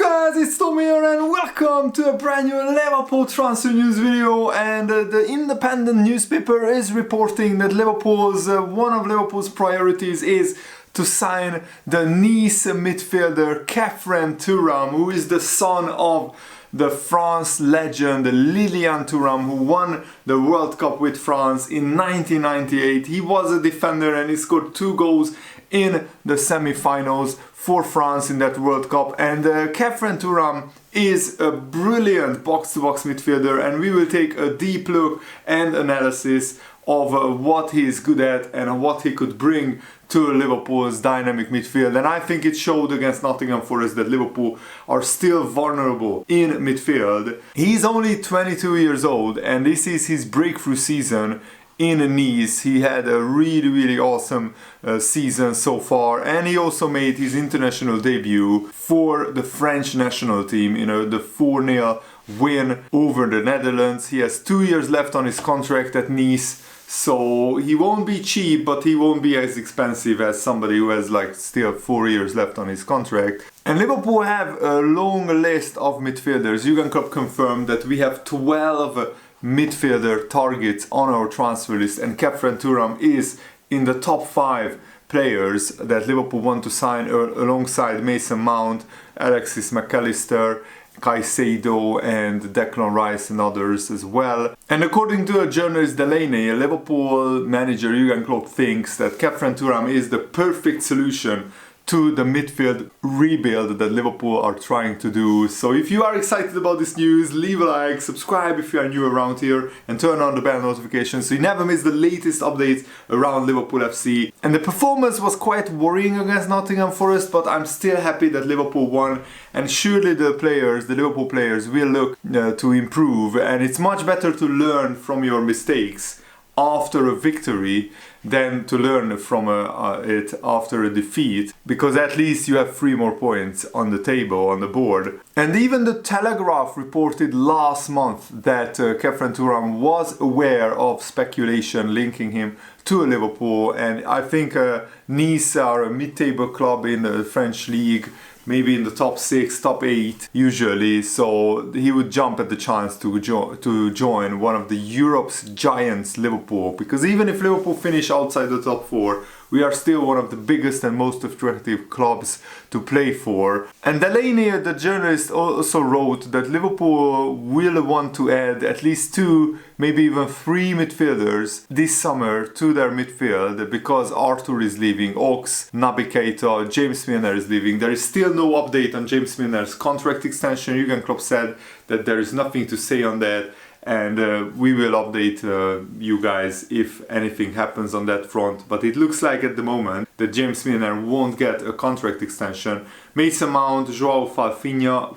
Guys, it's Tom here and welcome to a brand new Liverpool transfer news video. And the independent newspaper is reporting that one of Liverpool's priorities is to sign the Nice midfielder Khephren Thuram, who is the son of the France legend Lilian Thuram, who won the World Cup with France in 1998. He was a defender and he scored 2 goals in the semi-finals for France in that World Cup. And Khephren Thuram is a brilliant box-to-box midfielder, and we will take a deep look and analysis of what he is good at and what he could bring to Liverpool's dynamic midfield. And I think it showed against Nottingham Forest that Liverpool are still vulnerable in midfield. He's only 22 years old and this is his breakthrough season in Nice. He had a really awesome season so far, and he also made his international debut for the French national team, the 4-0 win over the Netherlands. He has 2 years left on his contract at Nice, so he won't be cheap, but he won't be as expensive as somebody who has still 4 years left on his contract. And Liverpool have a long list of midfielders. Jurgen Klopp confirmed that we have 12 midfielder targets on our transfer list, and Khephren Thuram is in the top 5 players that Liverpool want to sign alongside Mason Mount, Alexis McAllister, Caicedo and Declan Rice and others as well. And according to a journalist Delaney, Liverpool manager Jurgen Klopp thinks that Khephren Thuram is the perfect solution to the midfield rebuild that Liverpool are trying to do. So if you are excited about this news, leave a like, subscribe if you are new around here, and turn on the bell notifications so you never miss the latest updates around Liverpool FC. And the performance was quite worrying against Nottingham Forest, but I'm still happy that Liverpool won, and surely the Liverpool players will look to improve, and it's much better to learn from your mistakes after a victory than to learn from it after a defeat, because at least you have 3 more points on the table, on the board. And even the Telegraph reported last month that Khephren Thuram was aware of speculation linking him to Liverpool, and I think Nice are a mid-table club in the French league, maybe in the top 6, top 8 usually, so he would jump at the chance to join one of the Europe's giants, Liverpool, because even if Liverpool finish outside the top 4, we are still one of the biggest and most attractive clubs to play for. And Delaney, the journalist, also wrote that Liverpool will want to add at least 2, maybe even 3 midfielders this summer to their midfield, because Arthur is leaving, Ox, Naby Keita, James Milner is leaving. There is still no update on James Milner's contract extension. Jurgen Klopp said that there is nothing to say on that, and we will update you guys if anything happens on that front. But it looks like at the moment that James Milner won't get a contract extension. Mason Mount, João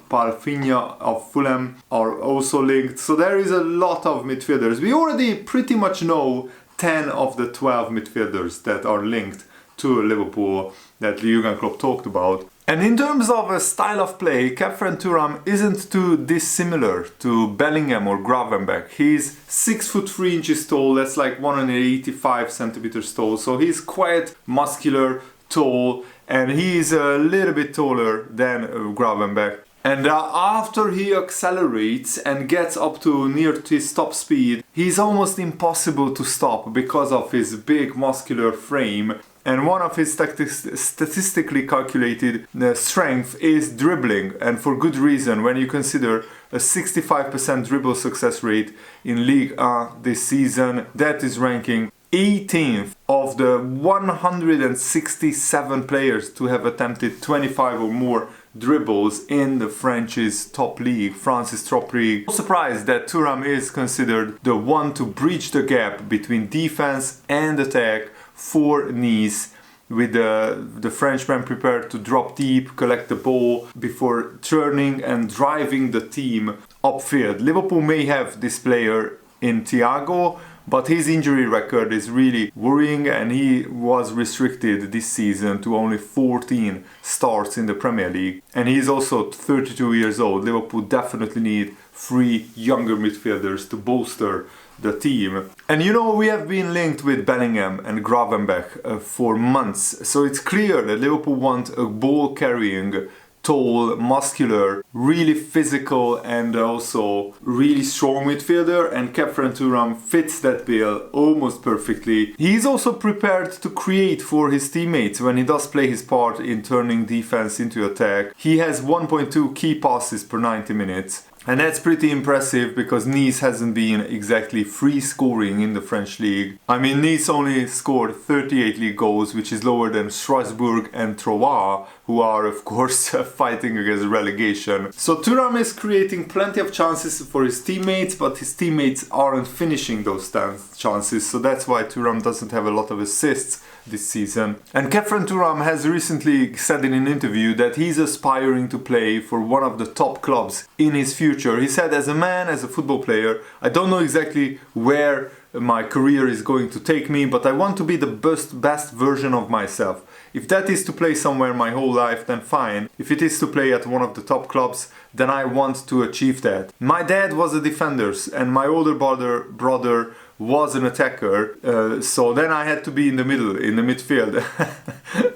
Palhinha of Fulham are also linked. So there is a lot of midfielders. We already pretty much know 10 of the 12 midfielders that are linked to Liverpool that Jurgen Klopp talked about. And in terms of a style of play, Khephren Thuram isn't too dissimilar to Bellingham or Gravenberch. He's 6'3" tall, that's like 185 centimeters tall, so he's quite muscular, tall, and he's a little bit taller than Gravenberch. And after he accelerates and gets up to near to his top speed, he's almost impossible to stop because of his big muscular frame. And one of his statistically calculated strength is dribbling, and for good reason when you consider a 65% dribble success rate in Ligue 1 this season. That is ranking 18th of the 167 players to have attempted 25 or more dribbles in the France's top league, France's top league. No surprise that Thuram is considered the one to bridge the gap between defense and attack for Nice, with the Frenchman prepared to drop deep, collect the ball before turning and driving the team upfield. Liverpool may have this player in Thiago, but his injury record is really worrying, and he was restricted this season to only 14 starts in the Premier League. And he's also 32 years old. Liverpool definitely need 3 younger midfielders to bolster the team. And we have been linked with Bellingham and Gravenberch for months, so it's clear that Liverpool want a ball-carrying tall, muscular, really physical and also really strong midfielder, and Khephren Thuram fits that bill almost perfectly. He's also prepared to create for his teammates when he does play his part in turning defense into attack. He has 1.2 key passes per 90 minutes. And that's pretty impressive because Nice hasn't been exactly free scoring in the French league. I mean, Nice only scored 38 league goals, which is lower than Strasbourg and Troyes, who are of course fighting against relegation. So Thuram is creating plenty of chances for his teammates, but his teammates aren't finishing those chances, so that's why Thuram doesn't have a lot of assists this season. And Khephren Thuram has recently said in an interview that he's aspiring to play for one of the top clubs in his future. He said, as a man, as a football player, I don't know exactly where my career is going to take me, but I want to be the best version of myself. If that is to play somewhere my whole life, then fine. If it is to play at one of the top clubs, then I want to achieve that. My dad was a defender and my older brother was an attacker, so then I had to be in the middle, in the midfield.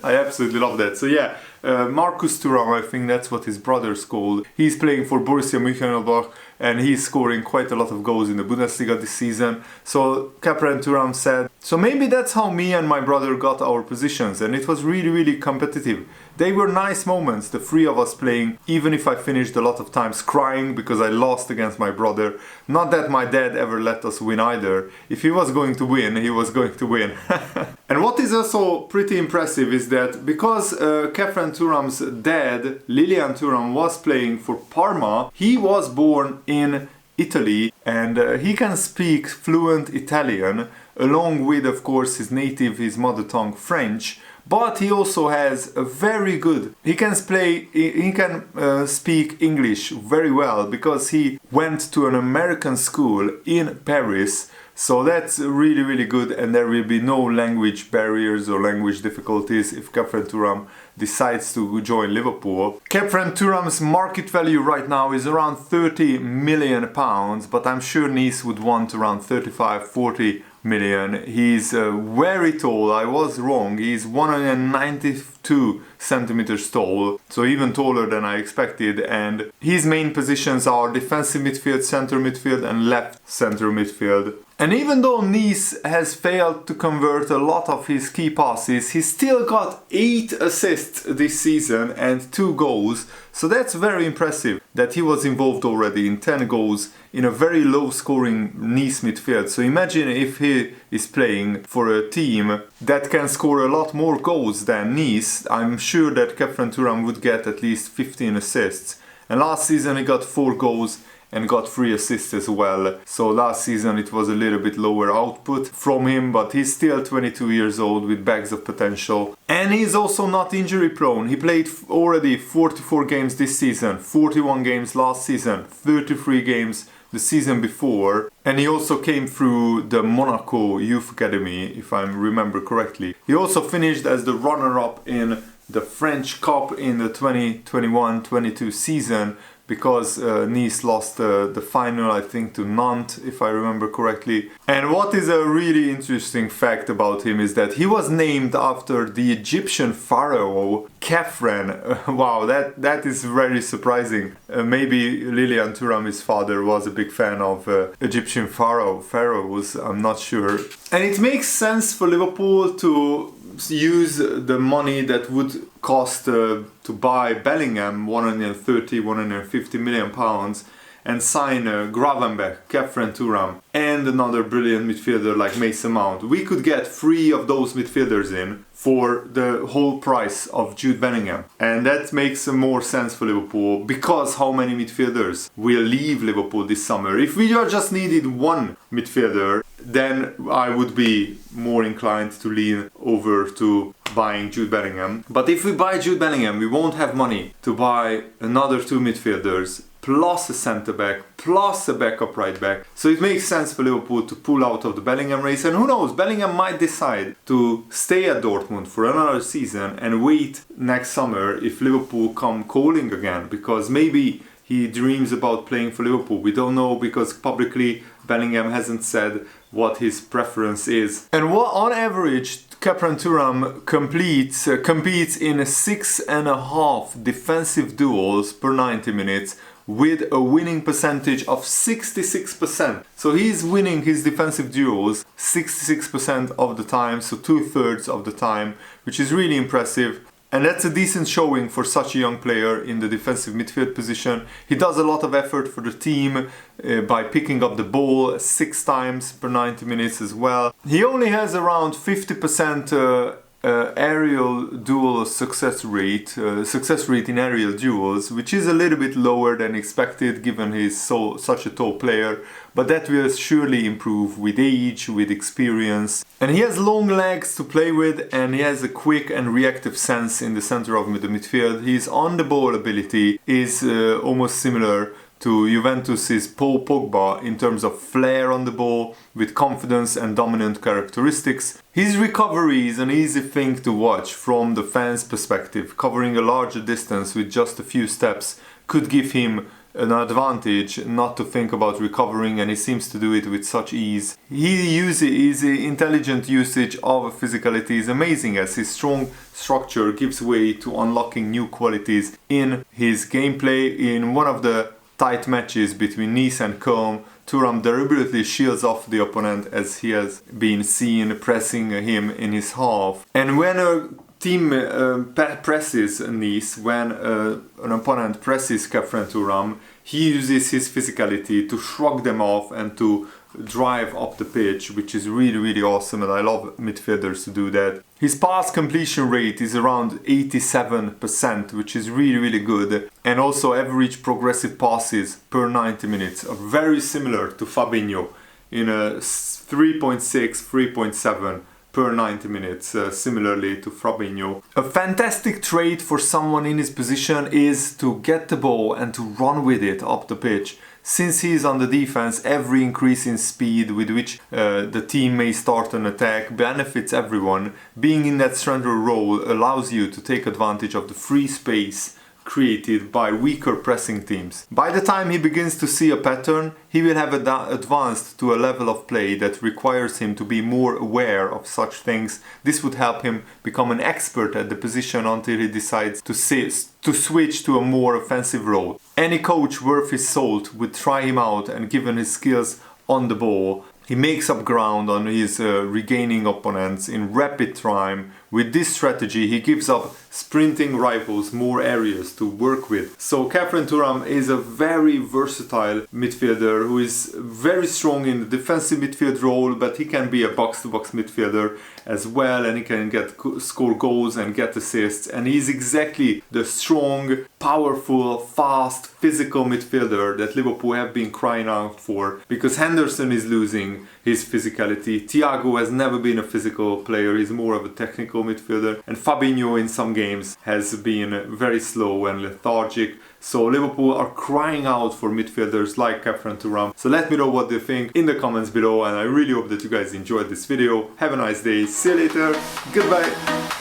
I absolutely love that. So yeah, Marcus Thuram, I think that's what his brother's called. He's playing for Borussia Mönchengladbach and he's scoring quite a lot of goals in the Bundesliga this season. So Khephren Thuram said, so maybe that's how me and my brother got our positions, and it was really, really competitive. They were nice moments, the three of us playing, even if I finished a lot of times crying because I lost against my brother. Not that my dad ever let us win either. If he was going to win, he was going to win. And what is also pretty impressive is that because Khephren Thuram's dad, Lilian Thuram, was playing for Parma, he was born in Italy and he can speak fluent Italian, along with, of course, his mother tongue French. But he also has a very good, he can speak English very well because he went to an American school in Paris. So that's really, really good, and there will be no language barriers or language difficulties if Khephren Thuram decides to join Liverpool. Khephren Thuram's market value right now is around £30 million, but I'm sure Nice would want around 35-40 million. He's very tall, I was wrong, he's 192 centimeters tall, so even taller than I expected, and his main positions are defensive midfield, center midfield and left center midfield. And even though Nice has failed to convert a lot of his key passes, he still got 8 assists this season and 2 goals. So that's very impressive that he was involved already in 10 goals in a very low scoring Nice midfield. So imagine if he is playing for a team that can score a lot more goals than Nice. I'm sure that Khephren Thuram would get at least 15 assists. And last season he got 4 goals and got 3 assists as well. So last season it was a little bit lower output from him, but he's still 22 years old with bags of potential. And he's also not injury prone. He played already 44 games this season, 41 games last season, 33 games the season before. And he also came through the Monaco Youth Academy, if I remember correctly. He also finished as the runner-up in the French Cup in the 2021-22 season, because Nice lost the final, I think, to Nantes, if I remember correctly. And what is a really interesting fact about him is that he was named after the Egyptian pharaoh Khephren. Wow, that is very surprising. Maybe Lilian Thuram, his father, was a big fan of Egyptian pharaohs, I'm not sure. And it makes sense for Liverpool to use the money that would cost to buy Bellingham, 130-150 million pounds, and sign Gravenberch, Khephren Thuram, and another brilliant midfielder like Mason Mount. We could get 3 of those midfielders in for the whole price of Jude Bellingham. And that makes more sense for Liverpool, because how many midfielders will leave Liverpool this summer? If we just needed 1 midfielder, then I would be more inclined to lean over to buying Jude Bellingham. But if we buy Jude Bellingham, we won't have money to buy another 2 midfielders, plus a centre-back, plus a backup right-back. So it makes sense for Liverpool to pull out of the Bellingham race. And who knows, Bellingham might decide to stay at Dortmund for another season and wait next summer if Liverpool come calling again, because maybe he dreams about playing for Liverpool. We don't know, because publicly Bellingham hasn't said what his preference is. And what on average Khephren Thuram competes in 6.5 defensive duels per 90 minutes with a winning percentage of 66%. So he's winning his defensive duels 66% of the time, so 2/3 of the time, which is really impressive. And that's a decent showing for such a young player in the defensive midfield position. He does a lot of effort for the team by picking up the ball 6 times per 90 minutes as well. He only has around 50% aerial duel success rate in aerial duels, which is a little bit lower than expected given he's such a tall player, but that will surely improve with age, with experience. And he has long legs to play with, and he has a quick and reactive sense in the center of the midfield. His on-the-ball ability is almost similar to Juventus's Paul Pogba in terms of flair on the ball, with confidence and dominant characteristics. His recovery is an easy thing to watch from the fan's perspective. Covering a larger distance with just a few steps could give him an advantage not to think about recovering, and he seems to do it with such ease. His intelligent usage of physicality is amazing, as his strong structure gives way to unlocking new qualities in his gameplay. In one of the tight matches between Nice and Köln, Thuram deliberately shields off the opponent, as he has been seen pressing him in his half. And when a team presses Nice, when an opponent presses Khephren Thuram, he uses his physicality to shrug them off and to drive up the pitch, which is really awesome, and I love midfielders to do that. His pass completion rate is around 87%, which is really good, and also average progressive passes per 90 minutes are very similar to Fabinho in a 3.6, 3.7 per 90 minutes, similarly to Fabinho. A fantastic trait for someone in his position is to get the ball and to run with it up the pitch. Since he is on the defense, every increase in speed with which the team may start an attack benefits everyone. Being in that central role allows you to take advantage of the free space created by weaker pressing teams. By the time he begins to see a pattern, he will have advanced to a level of play that requires him to be more aware of such things. This would help him become an expert at the position until he decides to switch to a more offensive role. Any coach worth his salt would try him out, and given his skills on the ball, he makes up ground on his regaining opponents in rapid time. With this strategy, he gives up sprinting rivals more areas to work with. So Khephren Thuram is a very versatile midfielder who is very strong in the defensive midfield role, but he can be a box-to-box midfielder as well, and he can score goals and get assists. And he's exactly the strong, powerful, fast, physical midfielder that Liverpool have been crying out for, because Henderson is losing his physicality. Thiago has never been a physical player, he's more of a technical midfielder, and Fabinho in some games has been very slow and lethargic. So Liverpool are crying out for midfielders like Khephren Thuram. So let me know what you think in the comments below, and I really hope that you guys enjoyed this video. Have a nice day, see you later, goodbye.